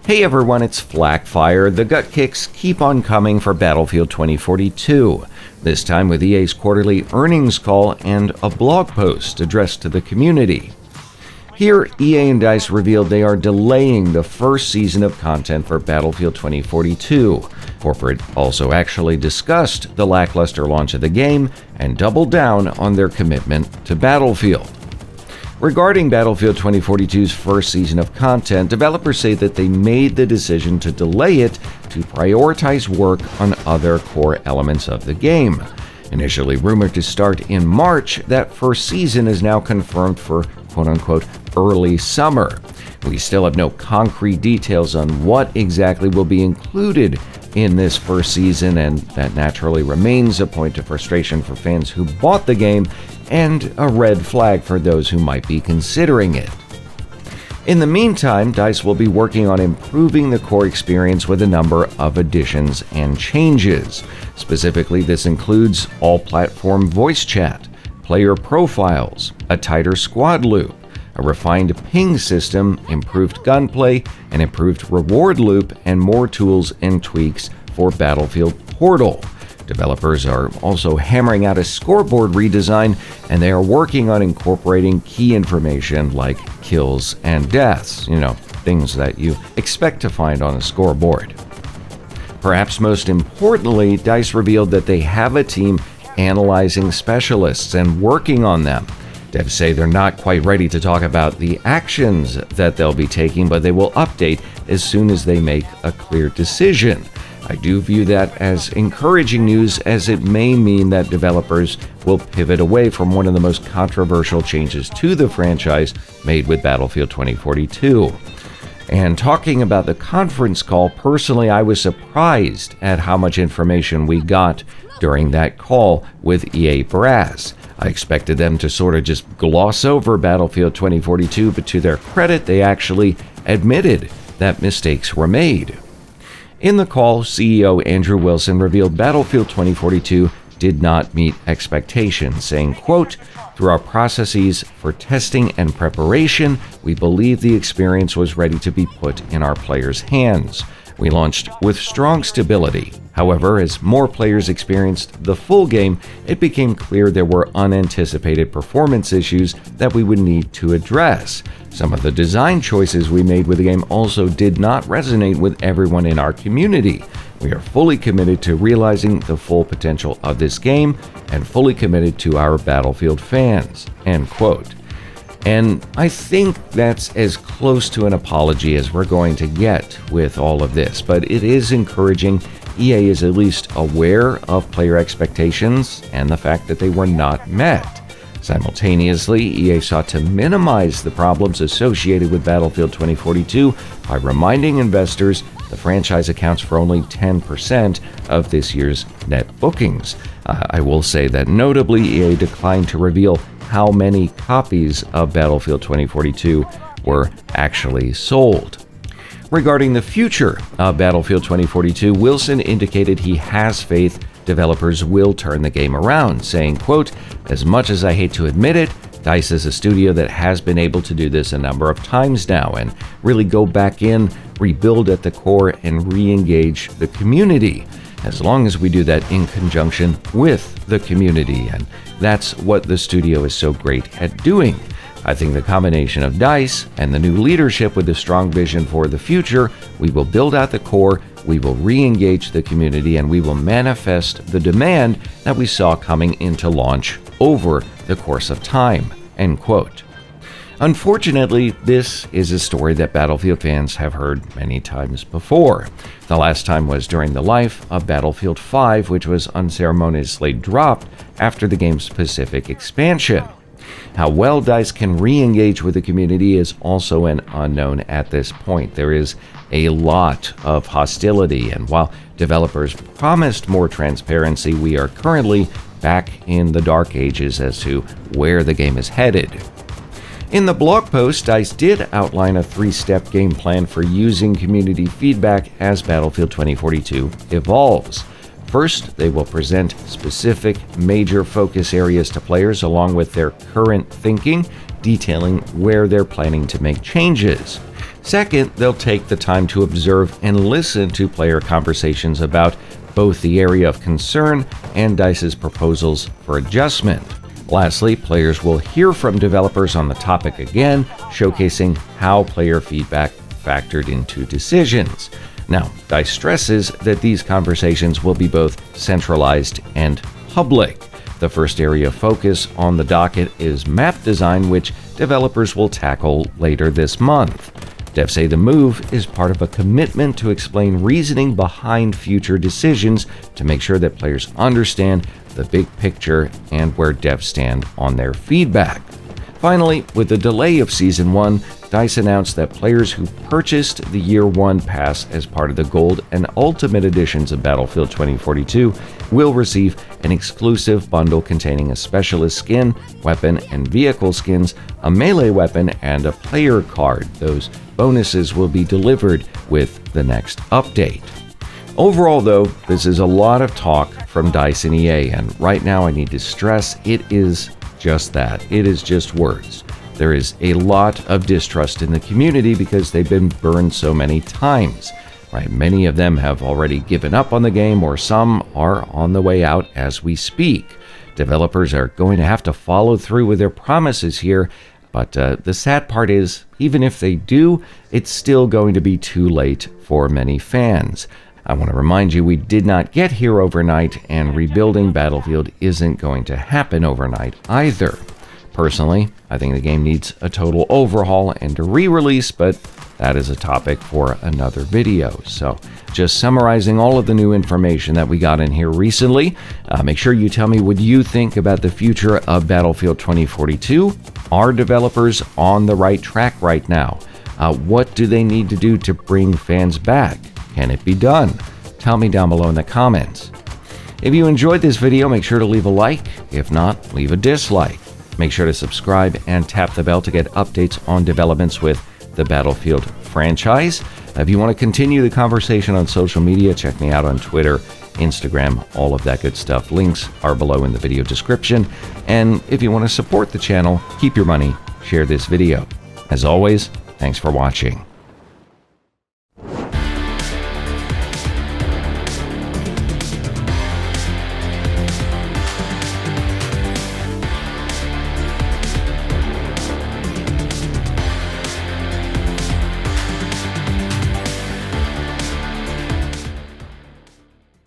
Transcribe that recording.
Hey everyone, it's FLAK Fire. The gut kicks keep on coming for Battlefield 2042, this time with EA's quarterly earnings call and a blog post addressed to the community. Here, EA and DICE revealed they are delaying the first season of content for Battlefield 2042. Corporate also actually discussed the lackluster launch of the game and doubled down on their commitment to Battlefield. Regarding Battlefield 2042's first season of content, developers say that they made the decision to delay it to prioritize work on other core elements of the game. Initially rumored to start in March, that first season is now confirmed for quote-unquote early summer. We still have no concrete details on what exactly will be included in this first season, and that naturally remains a point of frustration for fans who bought the game and a red flag for those who might be considering it. In the meantime, DICE will be working on improving the core experience with a number of additions and changes. Specifically, this includes all-platform voice chat, player profiles, a tighter squad loop, a refined ping system, improved gunplay, an improved reward loop, and more tools and tweaks for Battlefield Portal. Developers are also hammering out a scoreboard redesign, and they are working on incorporating key information like kills and deaths, things that you expect to find on a scoreboard. Perhaps most importantly, DICE revealed that they have a team analyzing specialists and working on them. Devs say they're not quite ready to talk about the actions that they'll be taking, but they will update as soon as they make a clear decision. I do view that as encouraging news, as it may mean that developers will pivot away from one of the most controversial changes to the franchise made with Battlefield 2042. And talking about the conference call, personally, I was surprised at how much information we got during that call with EA Brass. I expected them to sort of just gloss over Battlefield 2042, but to their credit, they actually admitted that mistakes were made. In the call, CEO Andrew Wilson revealed Battlefield 2042 did not meet expectations, saying, quote, "Through our processes for testing and preparation, we believe the experience was ready to be put in our players' hands. We launched with strong stability. However, as more players experienced the full game, it became clear there were unanticipated performance issues that we would need to address. Some of the design choices we made with the game also did not resonate with everyone in our community. We are fully committed to realizing the full potential of this game and fully committed to our Battlefield fans." End quote. And I think that's as close to an apology as we're going to get with all of this, but it is encouraging. EA is at least aware of player expectations and the fact that they were not met. Simultaneously, EA sought to minimize the problems associated with Battlefield 2042 by reminding investors the franchise accounts for only 10% of this year's net bookings. I will say that notably, EA declined to reveal how many copies of Battlefield 2042 were actually sold. Regarding the future of Battlefield 2042, Wilson indicated he has faith developers will turn the game around, saying, quote, "As much as I hate to admit it, DICE is a studio that has been able to do this a number of times now and really go back in, rebuild at the core, and re-engage the community, as long as we do that in conjunction with the community. And that's what the studio is so great at doing. I think the combination of DICE and the new leadership with a strong vision for the future, we will build out the core, we will re-engage the community, and we will manifest the demand that we saw coming into launch over the course of time." End quote. Unfortunately, this is a story that Battlefield fans have heard many times before. The last time was during the life of Battlefield 5, which was unceremoniously dropped after the game's Pacific expansion. How well DICE can re-engage with the community is also an unknown at this point. There is a lot of hostility, and while developers promised more transparency, we are currently back in the dark ages as to where the game is headed. In the blog post, DICE did outline a 3-step game plan for using community feedback as Battlefield 2042 evolves. First, they will present specific major focus areas to players along with their current thinking, detailing where they're planning to make changes. Second, they'll take the time to observe and listen to player conversations about both the area of concern and DICE's proposals for adjustment. Lastly, players will hear from developers on the topic again, showcasing how player feedback factored into decisions. Now, DICE stresses that these conversations will be both centralized and public. The first area of focus on the docket is map design, which developers will tackle later this month. Devs say the move is part of a commitment to explain reasoning behind future decisions to make sure that players understand the big picture and where devs stand on their feedback. Finally, with the delay of Season 1, DICE announced that players who purchased the Year 1 pass as part of the Gold and Ultimate editions of Battlefield 2042 will receive an exclusive bundle containing a specialist skin, weapon and vehicle skins, a melee weapon, and a player card. Those bonuses will be delivered with the next update. Overall, though, this is a lot of talk from DICE and EA, and right now I need to stress it is just that. It is just words. There is a lot of distrust in the community because they've been burned so many times. Right? Many of them have already given up on the game, or some are on the way out as we speak. Developers are going to have to follow through with their promises here, but the sad part is, even if they do, it's still going to be too late for many fans. I want to remind you, we did not get here overnight, and rebuilding Battlefield isn't going to happen overnight either. Personally, I think the game needs a total overhaul and a re-release, but that is a topic for another video. So, just summarizing all of the new information that we got in here recently, make sure you tell me what you think about the future of Battlefield 2042. Are developers on the right track right now? What do they need to do to bring fans back? Can it be done? Tell me down below in the comments. If you enjoyed this video, make sure to leave a like. If not, leave a dislike. Make sure to subscribe and tap the bell to get updates on developments with the Battlefield franchise. If you want to continue the conversation on social media, check me out on Twitter, Instagram, all of that good stuff. Links are below in the video description. And if you want to support the channel, keep your money, share this video. As always, thanks for watching.